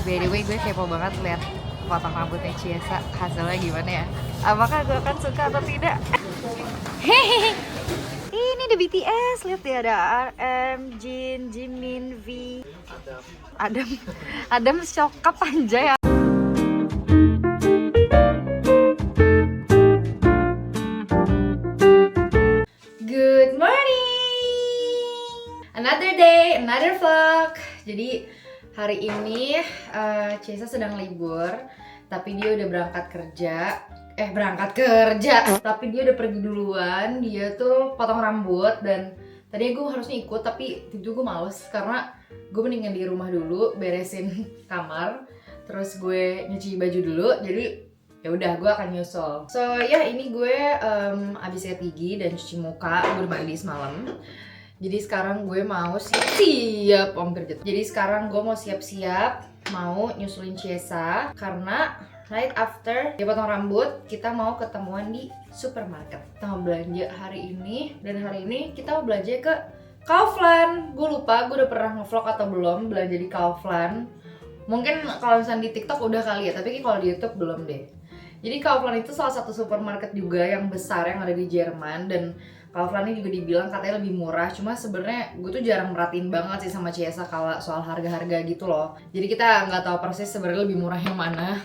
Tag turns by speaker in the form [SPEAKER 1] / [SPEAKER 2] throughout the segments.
[SPEAKER 1] By the way, gue kepo banget lihat potong rambutnya Chiesa. Hasilnya gimana ya? Apakah gue akan suka atau tidak? Hehehe. Ini ada BTS, lihat ya, ada RM, Jin, Jimin, V, Adam Syokap anjay. Good morning, another day, another vlog. Jadi hari ini Chiesa sedang libur, tapi dia udah berangkat kerja. Tapi dia udah pergi duluan. Dia tuh potong rambut dan tadinya gue harusnya ikut, tapi tiba-tiba gue males karena gue mendingan di rumah dulu beresin kamar, terus gue nyuci baju dulu. Jadi ya udah, gue akan nyusul. So ya, ini gue abis sikat gigi dan cuci muka. Gue udah mandi semalam. Jadi sekarang gue mau siap-siap Jadi sekarang gue mau siap-siap mau nyusulin Chiesa karena right after dia potong rambut, kita mau ketemuan di supermarket. Kita mau belanja hari ini, dan hari ini kita mau belanja ke Kaufland. Gue lupa, gue udah pernah ngevlog atau belum belanja di Kaufland. Mungkin kalau misalnya di TikTok udah kali ya, tapi kalau di YouTube belum deh. Jadi Kaufland itu salah satu supermarket juga yang besar yang ada di Jerman, dan Kaufland ini juga dibilang katanya lebih murah. Cuma sebenarnya gue tuh jarang merhatiin banget sih sama Chiesa kalau soal harga-harga gitu loh. Jadi kita nggak tahu persis sebenarnya lebih murah yang mana.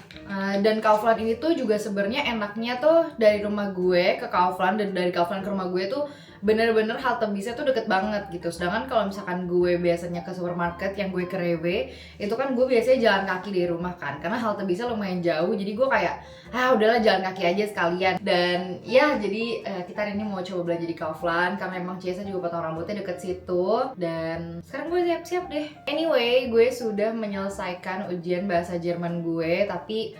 [SPEAKER 1] Dan Kaufland ini tuh juga sebenarnya enaknya tuh dari rumah gue ke Kaufland dan dari Kaufland ke rumah gue tuh bener-bener halte bisnya tuh deket banget gitu. Sedangkan kalau misalkan gue biasanya ke supermarket yang gue ke Rewe, itu kan gue biasanya jalan kaki dari rumah kan, karena halte bisnya lumayan jauh. Jadi gue kayak udahlah jalan kaki aja sekalian. Dan ya jadi kita hari ini mau coba belanja di Kaufland karena emang Chiesa juga potong rambutnya deket situ. Dan sekarang gue siap-siap deh. Anyway, gue sudah menyelesaikan ujian bahasa Jerman gue, tapi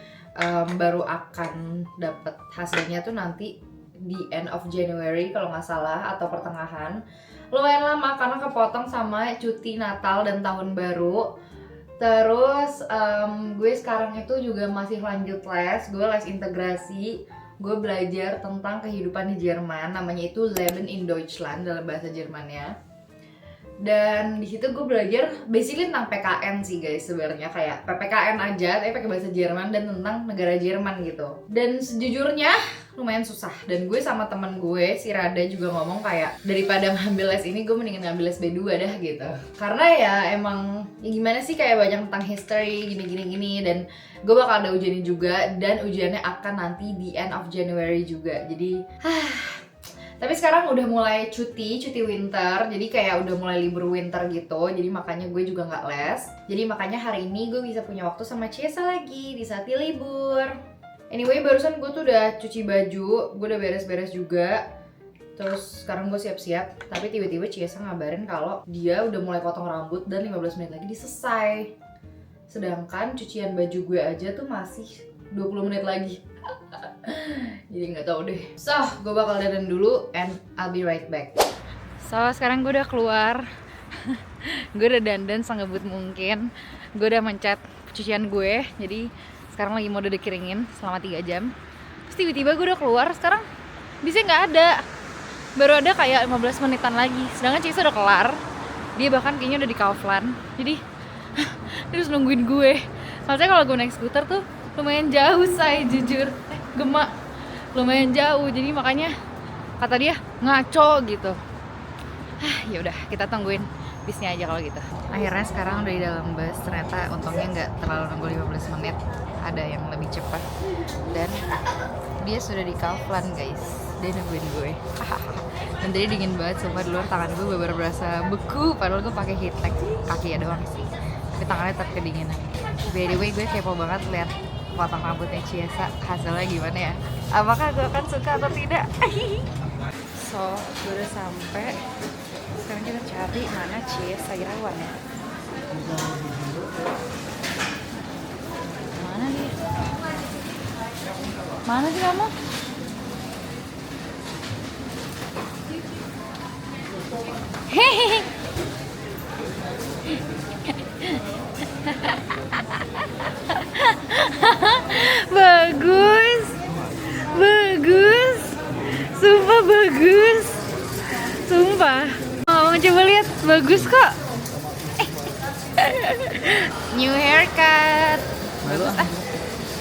[SPEAKER 1] baru akan dapet hasilnya tuh nanti di end of January kalau nggak salah, atau pertengahan. Lumayan lama karena kepotong sama cuti Natal dan Tahun Baru. Terus gue sekarang itu juga masih lanjut les. Gue les integrasi. Gue belajar tentang kehidupan di Jerman. Namanya itu Leben in Deutschland dalam bahasa Jermannya. Dan di situ gue belajar basically tentang PKN sih guys, sebenarnya kayak PPKN aja tapi pakai bahasa Jerman dan tentang negara Jerman gitu. Dan sejujurnya lumayan susah, dan gue sama temen gue si Rada juga ngomong kayak daripada ngambil les ini gue mendingan ngambil les B2 dah gitu. Karena ya emang ya gimana sih, kayak banyak tentang history gini, dan gue bakal ada ujiannya juga, dan ujiannya akan nanti di end of January juga. Jadi tapi sekarang udah mulai cuti winter, jadi kayak udah mulai libur winter gitu. Jadi makanya gue juga nggak les. Jadi makanya hari ini gue bisa punya waktu sama Chiesa lagi di saat dia libur. Anyway, barusan gue tuh udah cuci baju, gue udah beres-beres juga. Terus sekarang gue siap-siap, tapi tiba-tiba Chiesa ngabarin kalau dia udah mulai potong rambut dan 15 menit lagi dia selesai. Sedangkan cucian baju gue aja tuh masih 20 menit lagi. Jadi nggak tahu deh. So, gue bakal dandan dulu and I'll be right back. So, sekarang gue udah keluar. Gue udah dandan sengebut mungkin. Gue udah mencet cucian gue. Jadi sekarang lagi mode dikeringin selama 3 jam. Terus tiba-tiba gue udah keluar, sekarang bisnya nggak ada. Baru ada kayak 15 menitan lagi. Sedangkan Chiesa udah kelar. Dia bahkan kayaknya udah di Kaufland. Jadi dia harus nungguin gue. Soalnya kalau gue naik skuter tuh lumayan jauh, saya jujur. Gemak lumayan jauh, jadi makanya kata dia ngaco gitu. Ya udah, kita tungguin bisnya aja kalau gitu. Akhirnya sekarang udah di dalam bus. Ternyata untungnya nggak terlalu nunggu 15 menit, ada yang lebih cepat. Dan dia sudah di Kaufland guys, dia nungguin gue. Dan tadi dingin banget, sumpah di luar tangan gue bener-bener berasa beku, padahal gue pakai heat tech, kaki ya doang sih, tapi tangannya tetap kedinginan. By the way, gue kepo banget lihat potong rambutnya Chiesa. Hasilnya gimana ya? Apakah gue akan suka atau tidak? So, gue udah sampai. Sekarang kita cari mana Chiesa Irawan ya. Mana nih? Mana sih kamu? Hehehe. Bagus, sumpah bagus, sumpah. Mau coba lihat, bagus kok. New haircut.
[SPEAKER 2] Malu
[SPEAKER 1] Bagus ah.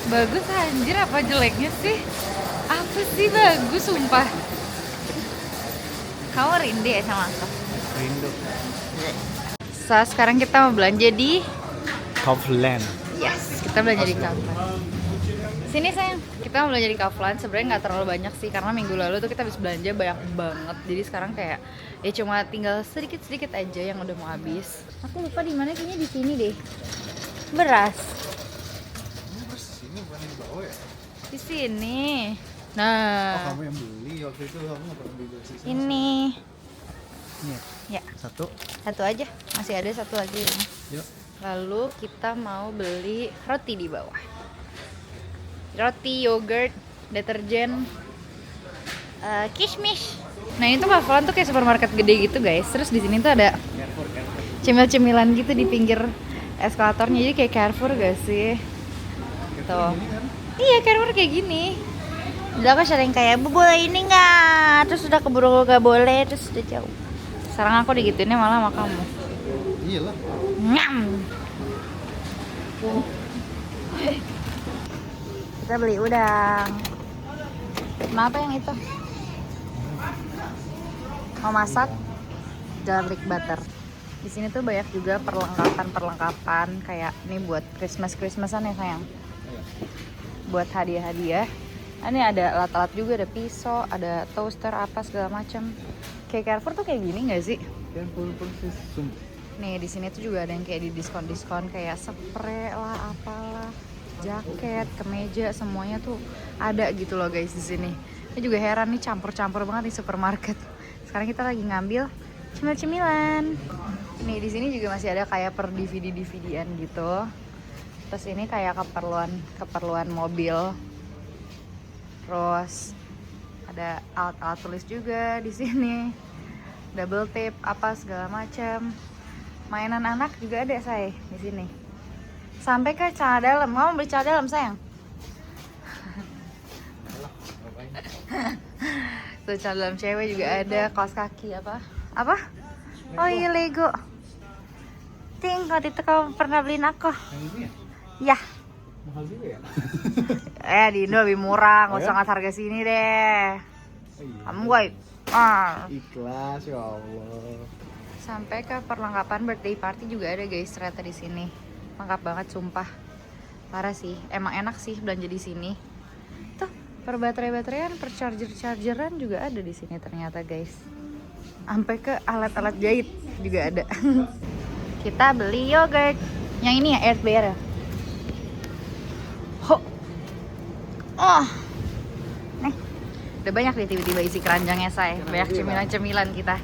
[SPEAKER 1] Bagus anjir, apa jeleknya sih? Apa sih bagus sumpah. Kamu rindu ya sama aku?
[SPEAKER 2] Rindu.
[SPEAKER 1] So, sekarang kita mau belanja di
[SPEAKER 2] Kaufland.
[SPEAKER 1] Yes, kita belanja di Kaufland. Sini sayang, kita mau belanja di Kaufland. Sebenarnya nggak terlalu banyak sih, karena minggu lalu tuh kita habis belanja banyak banget. Jadi sekarang kayak ya cuma tinggal sedikit-sedikit aja yang udah mau habis. Aku lupa di mana, kayaknya di sini deh. Beras.
[SPEAKER 2] Ini bukan yang dibawa ya?
[SPEAKER 1] Di sini.
[SPEAKER 2] Oh,
[SPEAKER 1] Nah,
[SPEAKER 2] kamu yang beli waktu itu, kamu nggak pernah beli beras di sana.
[SPEAKER 1] ini.
[SPEAKER 2] Nih,
[SPEAKER 1] Ya,
[SPEAKER 2] satu.
[SPEAKER 1] satu aja. Masih ada satu lagi.
[SPEAKER 2] Yuk.
[SPEAKER 1] Lalu kita mau beli roti di bawah. Roti, yogurt, deterjen, kismis. Nah ini tuh Kaufland tuh kayak supermarket gede gitu guys. Terus di sini tuh ada
[SPEAKER 2] Carrefour.
[SPEAKER 1] cemil-cemilan gitu di pinggir eskalatornya. Jadi kayak Carrefour gak sih? Tuh.
[SPEAKER 2] Ini kan?
[SPEAKER 1] Iya Carrefour kayak gini. Dulu aku sering kayak, Bu boleh ini nggak? Terus udah keburu gak boleh, terus udah jauh. Sekarang aku digituinnya malah sama kamu.
[SPEAKER 2] Iyalah.
[SPEAKER 1] Nyam. Kita beli udang. Kenapa yang itu? Mau masak garlic butter. Di sini tuh banyak juga perlengkapan kayak ini buat Christmasan ya sayang. Buat hadiah-hadiah. Ini ada alat-alat juga, ada pisau, ada toaster apa segala macam. Kayak Carrefour tuh kayak gini nggak sih?
[SPEAKER 2] Carrefour persis.
[SPEAKER 1] Nih di sini tuh juga ada yang kayak di diskon-diskon kayak spray lah, apalah, jaket, kemeja, semuanya tuh ada gitu loh guys di sini. Ini juga heran nih, campur-campur banget di supermarket. Sekarang kita lagi ngambil cemil-cemilan. Nih di sini juga masih ada kayak per DVD-DVD-an gitu. Terus ini kayak keperluan mobil. Terus ada alat-alat tulis juga di sini. Double tape apa segala macam. Mainan anak juga ada say di sini. Sampai ke celana dalam. Mau beli celana dalam sayang? Tuh celana dalam cewek juga ada, kaos kaki apa? Apa? Oh iya Lego. Ting, waktu itu kamu pernah beliin aku.
[SPEAKER 2] Yang ini ya?
[SPEAKER 1] Ya.
[SPEAKER 2] Mahal juga ya?
[SPEAKER 1] Di Indo lebih murah, nggak
[SPEAKER 2] Oh
[SPEAKER 1] usah
[SPEAKER 2] ya?
[SPEAKER 1] ngasih harga sini deh.
[SPEAKER 2] Oh, iya.
[SPEAKER 1] Kamu gue
[SPEAKER 2] Ikhlas ya Allah.
[SPEAKER 1] sampai ke perlengkapan birthday party juga ada guys ternyata di sini. Lengkap banget sumpah. Parah sih, emang enak sih belanja di sini. Tuh, per baterai-bateraian, per charger-chargeran juga ada di sini ternyata guys. Sampai ke alat-alat jahit juga ada. Kita beli yogurt. Yang ini ya, Earth Bear. Ho. Oh. Nih. Udah banyak nih tiba-tiba isi keranjangnya say. Banyak cemilan-cemilan kita.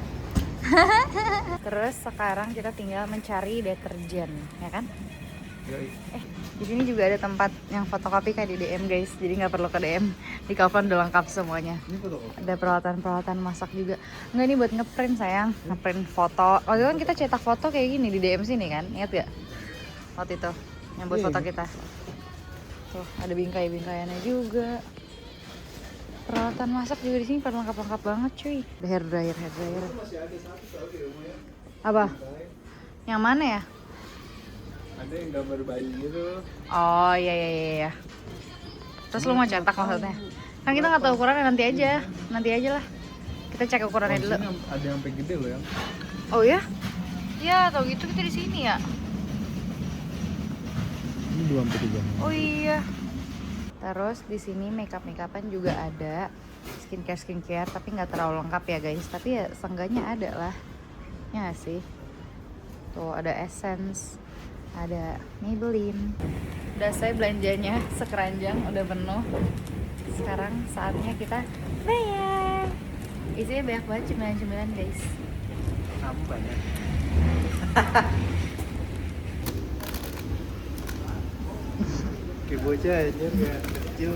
[SPEAKER 1] Terus sekarang kita tinggal mencari deterjen, ya kan?
[SPEAKER 2] Yoi.
[SPEAKER 1] Di sini juga ada tempat yang fotokopi kayak di DM guys, jadi nggak perlu ke DM. Di Kaufland udah lengkap semuanya.
[SPEAKER 2] Ini fotokopi.
[SPEAKER 1] Ada peralatan-peralatan masak juga. Enggak, ini buat ngeprint sayang, ngeprint foto. Waktu itu kan kita cetak foto kayak gini di DM sini kan, ingat gak? Waktu itu yang buat
[SPEAKER 2] Iya,
[SPEAKER 1] foto
[SPEAKER 2] iya.
[SPEAKER 1] kita. Tuh ada bingkai-bingkaiannya juga. Peralatan masak juga di sini pada lengkap-lengkap banget cuy. Ada hair dryer.
[SPEAKER 2] Masih ada satu tahu di rumah ya.
[SPEAKER 1] Apa? Yang mana ya?
[SPEAKER 2] Ada yang gambar bayi gitu.
[SPEAKER 1] Oh iya. Terus lu mau cetak maksudnya? Kan kita nggak tahu ukurannya, nanti aja lah. Kita cek ukurannya dulu.
[SPEAKER 2] Sini ada yang sampai gede loh yang.
[SPEAKER 1] Oh ya? Ya tau gitu kita di sini ya.
[SPEAKER 2] Ini 2 sampai 3.
[SPEAKER 1] Oh iya. Terus di sini makeup-makeupan juga ada, skincare tapi nggak terlalu lengkap ya guys. Tapi ya seenggaknya ada lah. Ya nggak sih. Tuh ada Essence, ada Maybelline. Udah saya belanjanya sekeranjang, udah penuh. Sekarang saatnya kita bayar. Isinya banyak banget cemilan-cemilan guys.
[SPEAKER 2] Kamu banyak. Kayak bocah aja nggak kecil.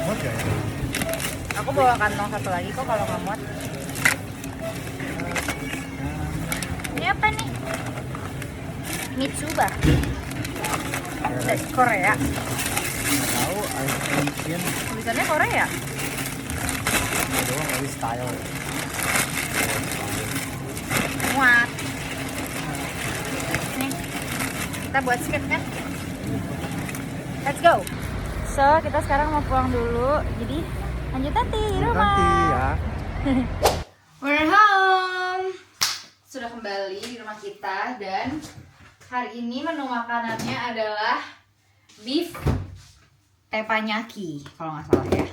[SPEAKER 2] Muat gak ya?
[SPEAKER 1] Aku bawa kantong satu lagi kok kalau nggak muat. Ini apa nih? Mitsuba. Dari Korea.
[SPEAKER 2] Nggak tahu, Asian.
[SPEAKER 1] Tulisannya Korea.
[SPEAKER 2] Nggak doang, tapi style.
[SPEAKER 1] Muat. Nih, kita buat script kan? Let's go. So, kita sekarang mau pulang dulu. Jadi, lanjut nanti di rumah.
[SPEAKER 2] Nanti ya.
[SPEAKER 1] We're home. Sudah kembali di rumah kita dan hari ini menu makanannya adalah beef teppanyaki kalau nggak salah ya.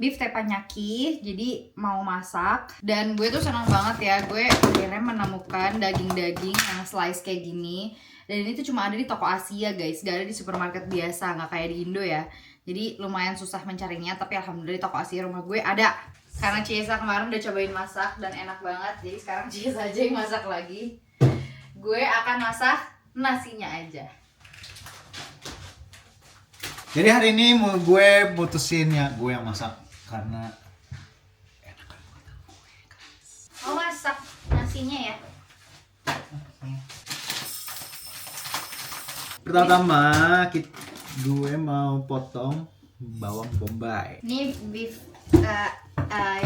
[SPEAKER 1] Beef teppanyaki, jadi mau masak dan gue tuh senang banget ya, gue akhirnya menemukan daging-daging yang slice kayak gini. Dan ini tuh cuma ada di toko Asia guys, gak ada di supermarket biasa, nggak kayak di Indo ya. Jadi lumayan susah mencarinya, tapi alhamdulillah di toko Asia rumah gue ada. Karena Ciesa kemarin udah cobain masak dan enak banget, jadi sekarang Ciesa aja yang masak lagi. Gue akan masak nasinya aja.
[SPEAKER 2] Jadi hari ini mau gue putusin ya gue yang masak karena enak kan buatan gue.
[SPEAKER 1] Mau masak nasinya ya?
[SPEAKER 2] Pertama gue mau potong bawang bombay.
[SPEAKER 1] Ini beef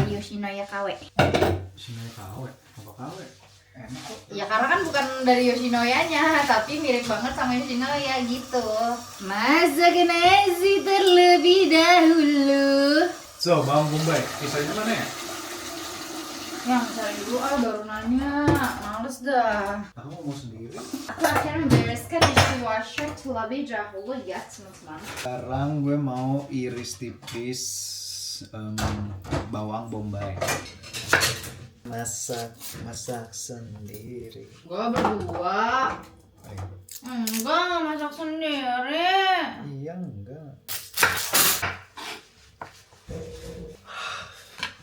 [SPEAKER 1] Yoshinoya KW.
[SPEAKER 2] Sini kawe, apa kawe? Enak kok.
[SPEAKER 1] Ya karena kan bukan dari Yoshinoya-nya, tapi mirip banget sama Yoshinoya gitu. Masak nasi terlebih dahulu.
[SPEAKER 2] So, bawang bombay, pisahnya mana ya?
[SPEAKER 1] Yang cari dulu baru nanya. Males dah.
[SPEAKER 2] Aku mau sendiri.
[SPEAKER 1] Aku akan membereskan dishwasher terlebih dahulu ya teman-teman.
[SPEAKER 2] Sekarang gue mau iris tipis bawang bombay. Masak sendiri.
[SPEAKER 1] Gua berdua. Enggak, nggak masak sendiri.
[SPEAKER 2] Iya enggak.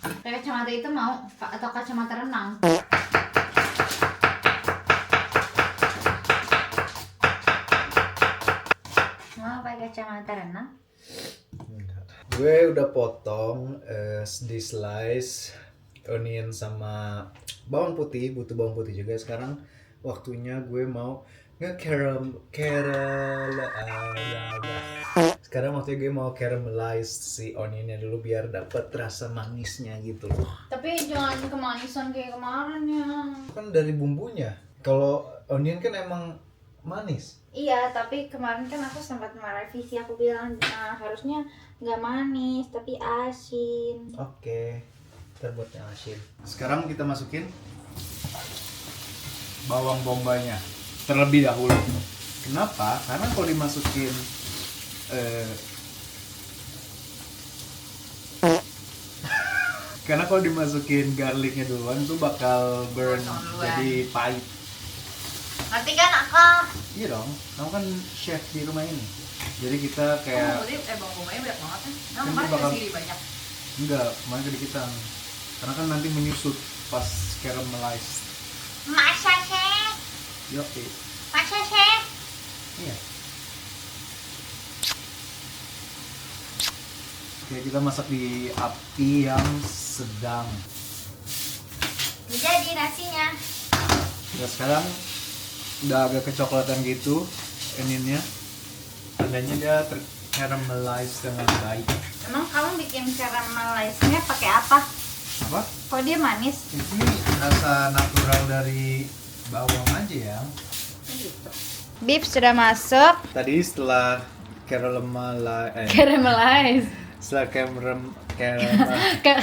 [SPEAKER 1] Pakai kacamata itu mau atau kacamata renang? Mau pakai kacamata renang?
[SPEAKER 2] Enggak. Gue udah potong di slice onion sama bawang putih, butuh bawang putih juga. Sekarang waktunya gue mau sekarang waktunya gue mau caramelize si onionnya dulu biar dapat rasa manisnya gitu loh.
[SPEAKER 1] Tapi jangan kemanisan kayak kemarin ya.
[SPEAKER 2] Kan dari bumbunya. Kalau onion kan emang manis.
[SPEAKER 1] Iya, tapi kemarin kan aku sempat merevisi, aku bilang harusnya nggak manis tapi asin.
[SPEAKER 2] Oke, terbuat yang asin. Sekarang kita masukin bawang bombaynya terlebih dahulu. Kenapa? Karena kalau dimasukin karena kalau dimasukin garlicnya duluan tuh bakal burn, jadi pahit.
[SPEAKER 1] Nanti kan aku
[SPEAKER 2] Iya dong, kamu kan chef di rumah ini. Jadi kita kayak
[SPEAKER 1] bawang bombay banyak banget kan?
[SPEAKER 2] Kan dia bakal-
[SPEAKER 1] banyak.
[SPEAKER 2] enggak, kemarin kedikitan. Karena kan nanti menyusut pas caramelized.
[SPEAKER 1] Masa chef?
[SPEAKER 2] Yuk,
[SPEAKER 1] Masa chef?
[SPEAKER 2] iya. Oke, kita masak di api yang sedang.
[SPEAKER 1] Jadi nasinya.
[SPEAKER 2] Nah, sekarang udah agak kecoklatan gitu onionnya. Tandanya dia tercaramelize dengan baik.
[SPEAKER 1] Emang kamu bikin caramelize-nya pakai apa?
[SPEAKER 2] Apa?
[SPEAKER 1] Kok dia manis?
[SPEAKER 2] Ini rasa natural dari bawang aja ya.
[SPEAKER 1] Gitu. Beef sudah masuk.
[SPEAKER 2] Tadi setelah
[SPEAKER 1] Caramelize.
[SPEAKER 2] setelah
[SPEAKER 1] Gak,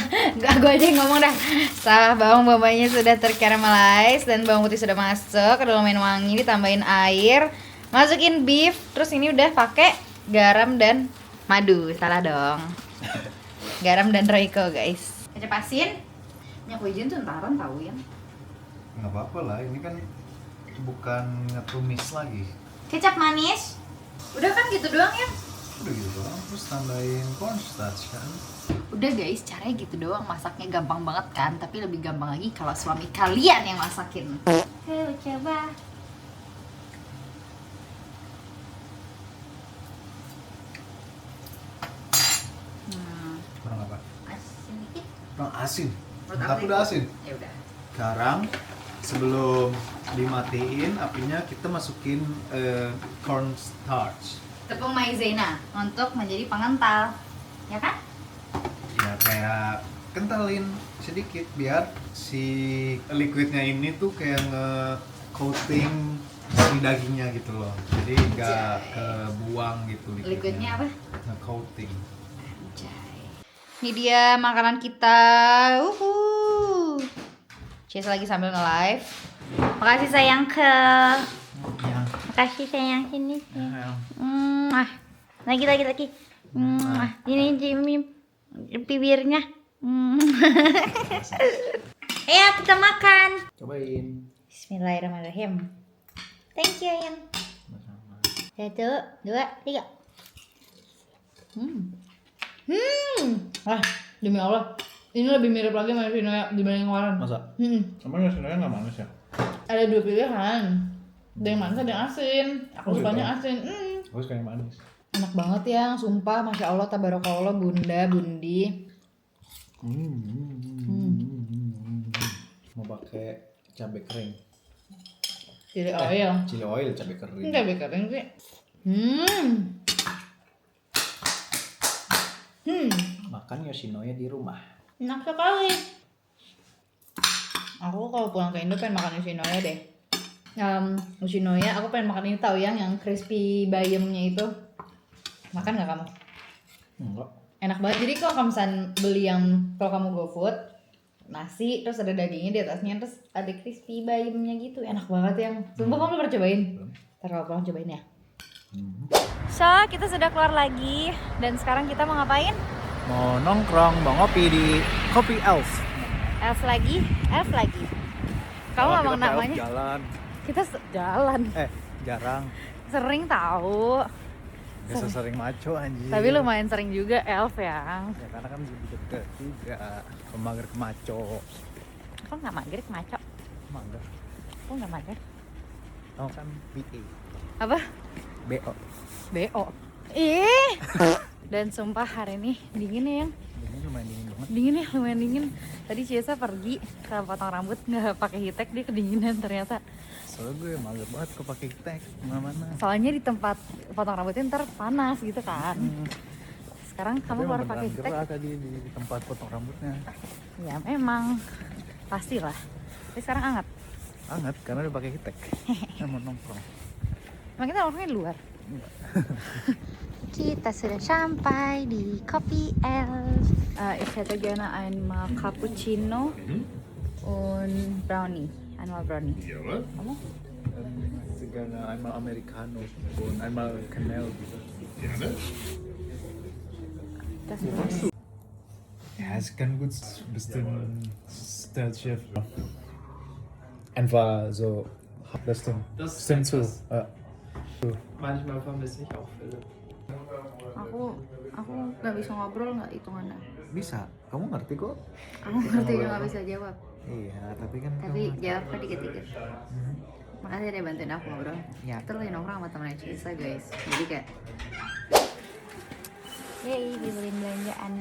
[SPEAKER 1] gue aja yang ngomong dah. Setelah bawang bombaynya sudah tercaramelize dan bawang putih sudah masuk, udah lumayan wangi, ditambahin air, masukin beef, terus ini udah pakai garam dan madu. Salah dong. Garam dan Royco guys. Kecap asin. Minyak wijen tuh entaran tahu ya.
[SPEAKER 2] nggak apa-apa lah, ini kan bukan ngetumis lagi.
[SPEAKER 1] Kecap manis. Udah kan gitu doang ya.
[SPEAKER 2] Udah gitu doang, terus tambahin cornstarch kan.
[SPEAKER 1] Udah guys, caranya gitu doang, masaknya gampang banget kan. Tapi lebih gampang lagi kalau suami kalian yang masakin. Ayo coba.
[SPEAKER 2] Kurang apa?
[SPEAKER 1] Asin dikit.
[SPEAKER 2] Kurang asin.
[SPEAKER 1] Menurut
[SPEAKER 2] Tapi
[SPEAKER 1] aku
[SPEAKER 2] udah asin.
[SPEAKER 1] Ya udah.
[SPEAKER 2] Sekarang sebelum dimatiin apinya, kita masukin cornstarch.
[SPEAKER 1] Tepung maizena untuk menjadi pengental. Ya kan?
[SPEAKER 2] Ya kayak kentalin sedikit biar si liquidnya ini tuh kayak nge-coating si dagingnya gitu loh. Jadi nggak kebuang gitu
[SPEAKER 1] Liquidnya apa?
[SPEAKER 2] Nge-coating.
[SPEAKER 1] Ini dia makanan kita. Cheers lagi sambil nge-live. Makasih sayang ke.
[SPEAKER 2] Ya.
[SPEAKER 1] Makasih sayang sini.
[SPEAKER 2] Ya.
[SPEAKER 1] Lagi. Ini Jimmy bibirnya. Ayo kita makan.
[SPEAKER 2] Cobain.
[SPEAKER 1] Bismillahirrahmanirrahim. Thank you Yan.
[SPEAKER 2] Sama-sama.
[SPEAKER 1] 1, 2, 3. Demi Allah, ini lebih mirip lagi sama Yoshinoya dibanding kemarin.
[SPEAKER 2] Masa? Emang Yoshinoya nggak manis ya?
[SPEAKER 1] Ada 2 pilihan. Ada yang manis, ada yang asin. Aku sukanya asin.
[SPEAKER 2] Aku suka yang manis.
[SPEAKER 1] Enak banget ya, sumpah, masya Allah, tabarakallah, bunda, bundi.
[SPEAKER 2] Mau pakai cabai kering.
[SPEAKER 1] Chili oil.
[SPEAKER 2] Chili oil, cabai kering.
[SPEAKER 1] Ini cabai kering sih.
[SPEAKER 2] Makan Yoshinoya di rumah.
[SPEAKER 1] Enak sekali. Aku kalau pulang ke Indo pengen makan Yoshinoya deh. Yoshinoya, aku pengen makan ini tahu yang crispy bayamnya itu. Makan nggak kamu?
[SPEAKER 2] Enggak.
[SPEAKER 1] Enak banget. Jadi kalau kamu beli yang kalau kamu GoFood nasi terus ada dagingnya di atasnya terus ada crispy bayamnya gitu. Enak banget yang. Sumpah kamu pernah cobain? Ntar kalau pulang cobain ya. So, kita sudah keluar lagi dan sekarang kita mau ngapain?
[SPEAKER 2] Mau nongkrong, mau ngopi di Kopi Elf.
[SPEAKER 1] Elf lagi. Kamu ngomong namanya?
[SPEAKER 2] Jalan.
[SPEAKER 1] Kita jalan.
[SPEAKER 2] Jarang.
[SPEAKER 1] Sering tahu.
[SPEAKER 2] Biasa sering maco anjir.
[SPEAKER 1] Tapi lumayan sering juga Elf ya.
[SPEAKER 2] Ya karena kan lebih deket juga. Pemager ke maco.
[SPEAKER 1] Kok nggak mager ke maco?
[SPEAKER 2] Mager.
[SPEAKER 1] Kok nggak mager?
[SPEAKER 2] Oh kan BA.
[SPEAKER 1] Apa?
[SPEAKER 2] BO.
[SPEAKER 1] BO. Ih. Dan sumpah hari ini dingin ya yang.
[SPEAKER 2] Ini lumayan dingin banget.
[SPEAKER 1] Dingin ya, lumayan dingin. Tadi Ciesa pergi ke potong rambut nggak pakai hitek, dia kedinginan ternyata.
[SPEAKER 2] Soalnya gue mager banget kok pakai tag kemana-mana.
[SPEAKER 1] Soalnya di tempat potong rambutnya ntar panas gitu kan. Sekarang kamu baru pakai hitek.
[SPEAKER 2] Gerak tadi di tempat potong rambutnya.
[SPEAKER 1] Ya memang pastilah. Tapi sekarang hangat.
[SPEAKER 2] Hangat karena udah pakai hitek. Mau nongkrong.
[SPEAKER 1] Emang kita nongkrongnya di luar. Kita sudah sampai di Kopi Elf. Ich hätte gerne einmal Cappuccino und Brownie. Einmal Brownie.
[SPEAKER 3] Jawohl.
[SPEAKER 1] Kamu?
[SPEAKER 2] Segala einmal Americano und einmal Canel gitu.
[SPEAKER 3] Gerne.
[SPEAKER 1] Das ist
[SPEAKER 2] Ja, es kann gut bestimmt Stellchef. Einfach so bestimmt.
[SPEAKER 4] Das ist
[SPEAKER 2] Stimmt zu.
[SPEAKER 4] etwas.
[SPEAKER 2] Ja.
[SPEAKER 4] Manchmal vermisse ich auch Philipp.
[SPEAKER 1] aku nggak bisa ngobrol nggak hitungannya.
[SPEAKER 2] Bisa, kamu ngerti kok.
[SPEAKER 1] Aku ngerti nggak bisa jawab.
[SPEAKER 2] Iya, tapi kan
[SPEAKER 1] Tapi jawabnya dikit-dikit. Makasih udah bantuin aku ngobrol.
[SPEAKER 2] Ya.
[SPEAKER 1] Kita lagi nongkrong sama temennya Cisa guys. Jadi kayak Yeay, dibeliin belanjaan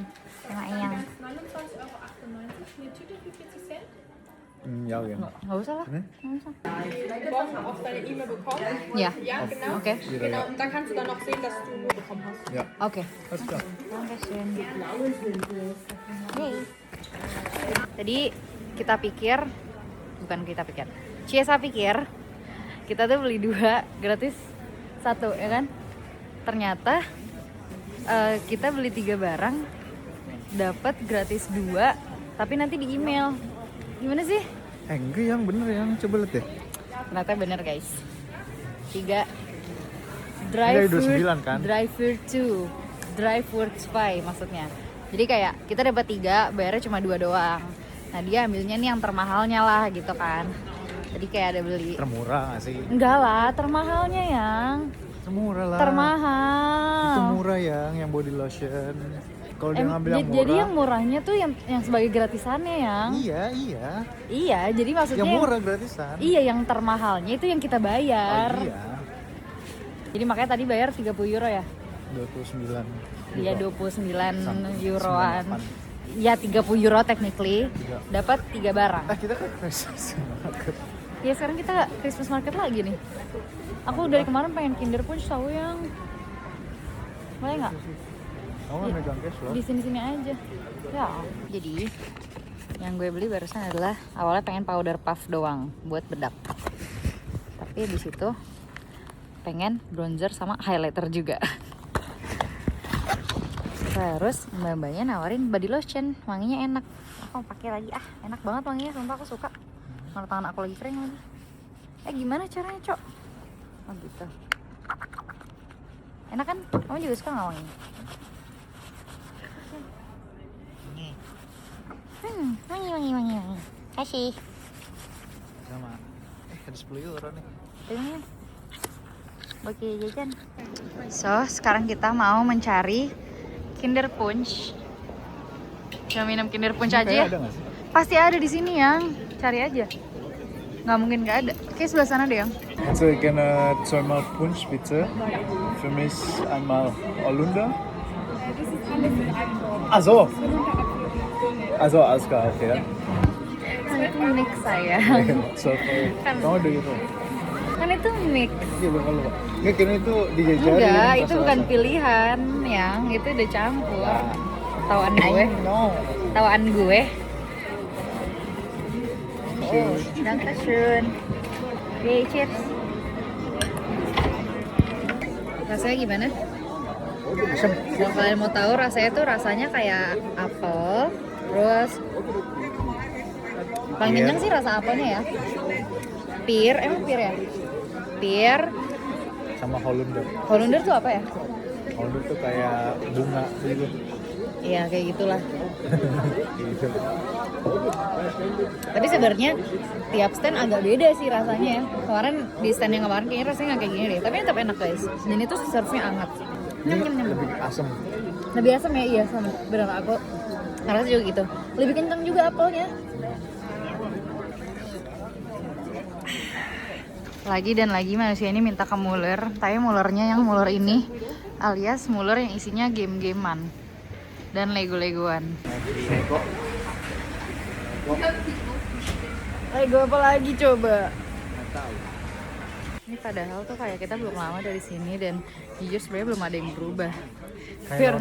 [SPEAKER 1] sama Eyang.
[SPEAKER 5] 29,98 €. Eine Tüte für 40 Cent.
[SPEAKER 2] Ya, ya.
[SPEAKER 1] Nggak usah lah.
[SPEAKER 2] Ini?
[SPEAKER 1] Nggak usah.
[SPEAKER 5] Morgen auf deine E-Mail bekommen.
[SPEAKER 1] Ya.
[SPEAKER 5] Ja, genau.
[SPEAKER 1] Oke.
[SPEAKER 5] Genau, und dann kannst du dann noch sehen, dass du nur bekommen hast.
[SPEAKER 2] Ya,
[SPEAKER 1] Oke.
[SPEAKER 2] alles klar.
[SPEAKER 1] Dankeschön. Yeay. Tadi kita pikir, Ciesa pikir kita tuh beli 2 gratis 1 ya kan? Ternyata kita beli 3 barang dapat gratis 2 tapi nanti di email. Gimana sih?
[SPEAKER 2] Enggak yang bener yang coba lihat deh.
[SPEAKER 1] Ternyata bener guys. 3
[SPEAKER 2] Enggak, udah 9 kan?
[SPEAKER 1] Driver 2 Driver 5 maksudnya. Jadi kayak kita dapat 3, bayarnya cuma 2 doang. Nah dia ambilnya nih yang termahalnya lah gitu kan. Jadi kayak ada beli.
[SPEAKER 2] Termurah nggak sih?
[SPEAKER 1] Enggak lah, termahalnya yang.
[SPEAKER 2] Termurah lah.
[SPEAKER 1] Termahal.
[SPEAKER 2] Itu murah yang body lotion. Kalau dia ngambil yang murah.
[SPEAKER 1] Jadi yang murahnya tuh yang sebagai gratisannya yang.
[SPEAKER 2] Iya.
[SPEAKER 1] Iya, jadi maksudnya
[SPEAKER 2] Yang murah gratisan.
[SPEAKER 1] Iya, yang termahalnya itu yang kita bayar.
[SPEAKER 2] Oh, iya.
[SPEAKER 1] Jadi makanya tadi bayar 30 euro ya?
[SPEAKER 2] 29.
[SPEAKER 1] Iya, 29
[SPEAKER 2] Sampai
[SPEAKER 1] euroan.
[SPEAKER 2] 98.
[SPEAKER 1] Ya 30 euro technically.
[SPEAKER 2] Iya.
[SPEAKER 1] Dapat 3 barang.
[SPEAKER 2] Kita kan Christmas market.
[SPEAKER 1] Ya sekarang kita Christmas market lagi nih. Aku dari kemarin pengen Kinder Punch tahu yang. Boleh nggak?
[SPEAKER 2] Kamu kan megang cash loh.
[SPEAKER 1] Di sini-sini aja. Ya. Jadi Yang gue beli barusan adalah awalnya pengen powder puff doang buat bedak. Tapi di situ pengen bronzer sama highlighter juga. Terus mbak-mbaknya nawarin body lotion, wanginya enak. Aku mau pakai lagi, enak banget wanginya, sumpah aku suka. Mana tangan aku lagi kering lagi. Gimana caranya, Cok? Oh gitu. Enak kan? Kamu juga suka nggak wanginya? Wangi. Kasih.
[SPEAKER 2] Sama. Ada 10 euro nih.
[SPEAKER 1] Terima. Oke, jajan. So, sekarang kita mau mencari Kinder Punch. Mau minum Kinder Punch aja ya?
[SPEAKER 2] Ada nggak sih?
[SPEAKER 1] Pasti ada di sini, Yang. Cari aja. Nggak mungkin nggak ada. Kayak sebelah sana deh, Yang.
[SPEAKER 2] Also gerne zweimal Punsch bitte. Für mich einmal Holunder. Ach so. Also alles klar, okay.
[SPEAKER 1] Kan itu mix saya.
[SPEAKER 2] So, kamu udah gitu.
[SPEAKER 1] Kan itu mix.
[SPEAKER 2] Iya lupa. Nggak kira itu dijajarin.
[SPEAKER 1] Enggak,
[SPEAKER 2] pas
[SPEAKER 1] itu bukan
[SPEAKER 2] rasa.
[SPEAKER 1] pilihan, Yang. Itu udah campur. Tawaan gue.
[SPEAKER 2] No.
[SPEAKER 1] Tawaan gue. Oh, dankeschön. Oke, cheers. Rasanya gimana?
[SPEAKER 2] Asam.
[SPEAKER 1] Kalau kalian mau tahu rasanya tuh rasanya kayak apel, terus paling
[SPEAKER 2] Pear.
[SPEAKER 1] kenyang sih rasa apelnya ya. Pear, emang pear ya? Pear,
[SPEAKER 2] Sama Holunder.
[SPEAKER 1] Holunder tuh apa ya?
[SPEAKER 2] Holunder tuh kayak bunga gitu.
[SPEAKER 1] Iya kayak gitulah.
[SPEAKER 2] Gitu.
[SPEAKER 1] Tapi sebenarnya tiap stand agak beda sih rasanya ya. Kemarin di stand yang kemarin kayaknya rasanya nggak kayak gini deh. Tapi tetap enak guys. Dan itu serve-nya hangat.
[SPEAKER 2] Ini lebih asam.
[SPEAKER 1] Lebih asam ya, iya sama. Bener aku ngerasa juga gitu. Lebih kencang juga apelnya. Lagi dan lagi manusia ini minta ke Muller, tapi Mullernya yang Muller ini alias Muller yang isinya game-gamean dan Lego-Legoan. Lego apa lagi coba? Ini padahal tuh kayak kita belum lama dari sini dan jujur sebenarnya belum ada yang berubah.
[SPEAKER 2] Kayak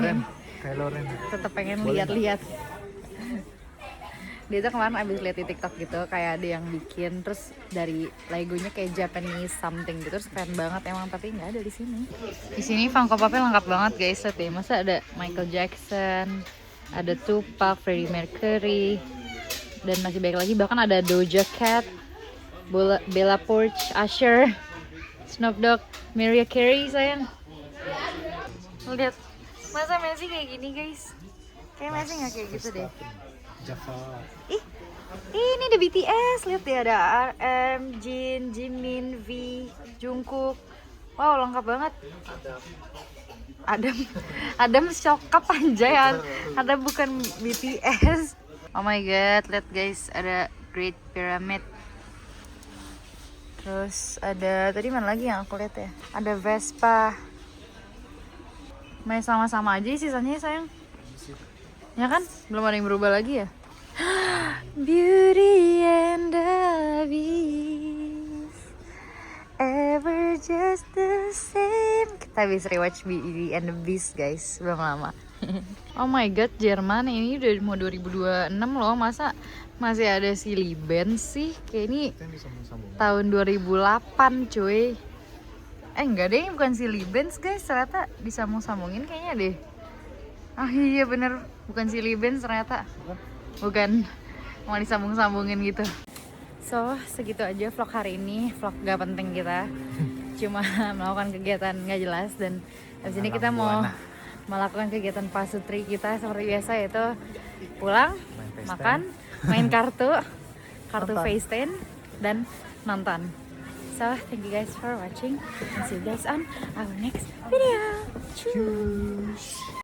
[SPEAKER 2] Loren.
[SPEAKER 1] Tetap pengen lihat-lihat. Dia tuh kemarin abis lihat di TikTok gitu, kayak ada yang bikin terus dari Legonya kayak Japanese something gitu, terus keren banget emang, tapi nggak ada di sini. Di sini Funko Popnya lengkap banget guys, lihat deh. Masa ada Michael Jackson, ada Tupac, Freddie Mercury, dan masih banyak lagi, bahkan ada Doja Cat, Bella Poarch, Usher, Snoop Dogg, Mariah Carey sayang. Lihat, masa Messi kayak gini guys? Kayak Messi nggak kayak gitu deh.
[SPEAKER 2] Java.
[SPEAKER 1] Ih, ini ada BTS, lihat deh, ada RM, Jin, Jimin, V, Jungkook. Wow, lengkap banget. Adam Syokap anjay, ada bukan BTS. Oh my god, lihat guys, ada Great Pyramid. Terus ada tadi mana lagi yang aku lihat ya? Ada Vespa. Main sama-sama aja sisanya sayang. Ya kan? Belum ada yang berubah lagi ya? Beauty and the Beast, ever just the same. Kita habis rewatch Beauty and the Beast guys, belum lama. Oh my god, Jerman ini udah mau 2026 loh, masa masih ada silly band sih? Kayak ini tahun 2008 cuy. Enggak deh, ini bukan silly bands guys, ternyata disambung-sambungin kayaknya deh. Oh iya bener, bukan silly bands ternyata. Bukan, mau disambung-sambungin gitu. So, segitu aja vlog hari ini, vlog gak penting kita. Cuma melakukan kegiatan gak jelas, dan habis ini kita mau melakukan kegiatan pasutri kita seperti biasa, yaitu pulang, makan, main kartu FaceTime, dan nonton. So, thank you guys for watching, and see you guys on our next video. Cheers!